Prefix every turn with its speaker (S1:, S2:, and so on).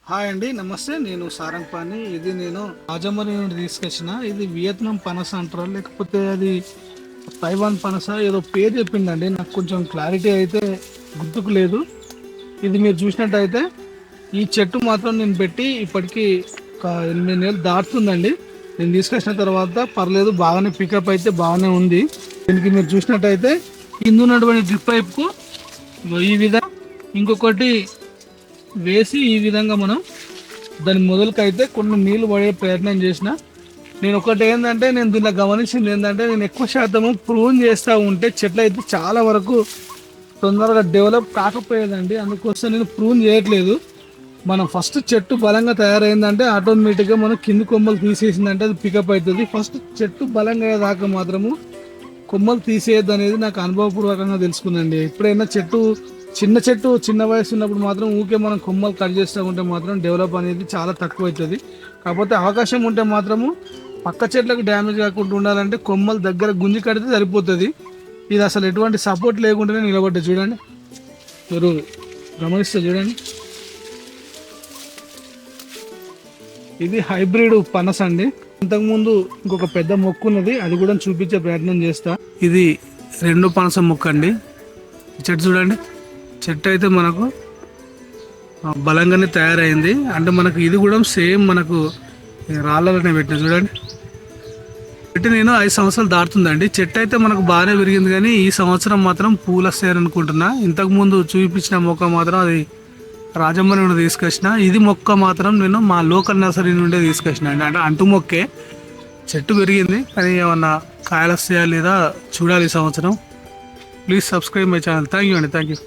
S1: Hi అండి, నమస్తే. నేను సారంగ్ పాని. ఇది నేను రాజమౌళి నుండి తీసుకొచ్చిన. ఇది వియత్నాం పనస అంటారా, లేకపోతే అది తైవాన్ పనస, ఏదో పేరు చెప్పిండండి. నాకు కొంచెం క్లారిటీ అయితే గుర్తుకు లేదు. ఇది మీరు చూసినట్టయితే ఈ చెట్టు మాత్రం నేను పెట్టి ఇప్పటికీ ఒక 8 నెలలు దాటుతుందండి. నేను తీసుకొచ్చిన తర్వాత పర్లేదు, బాగానే పికప్ అయితే బాగానే ఉంది. దీనికి మీరు చూసినట్టయితే కింద ఉన్నటువంటి డ్రిప్ పైప్కు ఈ విధంగా ఇంకొకటి వేసి ఈ విధంగా మనం దాని మొదలకైతే కొన్ని నీళ్లు పడే ప్రయత్నం చేసిన. నేను ఒకటి ఏంటంటే, నేను దీనిలో గమనించింది ఏంటంటే, నేను ఎక్కువ శాతము ప్రూన్ చేస్తూ ఉంటే చెట్లు అయితే చాలా వరకు తొందరగా డెవలప్ కాకపోయేదండి. అందుకోసం నేను ప్రూన్ చేయట్లేదు. మనం ఫస్ట్ చెట్టు బలంగా తయారైందంటే ఆటోమేటిక్గా మనం కింది కొమ్మలు తీసేసిందంటే అది పికప్ అవుతుంది. ఫస్ట్ చెట్టు బలంగా అయ్యేదాకా మాత్రము కొమ్మలు తీసేయద్దు అనేది నాకు అనుభవపూర్వకంగా తెలుసుకుందండి. ఎప్పుడైనా చిన్న చిన్న వయసు ఉన్నప్పుడు మాత్రం ఊకే మనం కొమ్మలు కట్ చేస్తూ ఉంటే మాత్రం డెవలప్ అనేది చాలా తక్కువ అవుతుంది. కాకపోతే అవకాశం ఉంటే మాత్రము పక్క చెట్లకు డ్యామేజ్ కాకుండా ఉండాలంటే కొమ్మలు దగ్గర గుంజి కడితే సరిపోతుంది. ఇది అసలు ఎటువంటి సపోర్ట్ లేకుండానే నిలబడ్డా. చూడండి, మీరు గమనిస్తే చూడండి, ఇది హైబ్రిడ్ పనస అండి. ఇంతకుముందు ఇంకొక పెద్ద మొక్క ఉన్నది, అది కూడా చూపించే ప్రయత్నం చేస్తా. ఇది 2 పనస మొక్క అండి. చెట్టు చూడండి, చెట్టు అయితే మనకు బలంగానే తయారైంది. అంటే మనకు ఇది కూడా సేమ్ మనకు రాళ్ళనే పెట్టిన. చూడండి, పెట్టి నేను 5 సంవత్సరాలు దాటుతుందండి. చెట్టు అయితే మనకు బాగానే పెరిగింది, కానీ ఈ సంవత్సరం మాత్రం పూలు వస్తాయని అనుకుంటున్నా. ఇంతకుముందు చూపించిన మొక్క మాత్రం అది రాజమౌళి నుండి తీసుకొచ్చిన. ఇది మొక్క మాత్రం నేను మా లోకల్ నర్సరీ నుండే తీసుకొచ్చిన అండి. అంటే అంటు మొక్కే, చెట్టు పెరిగింది, కానీ ఏమన్నా కాయలు వస్తాయా లేదా చూడాలి ఈ సంవత్సరం. Please subscribe my channel. Thank you అండి, థ్యాంక్ యూ.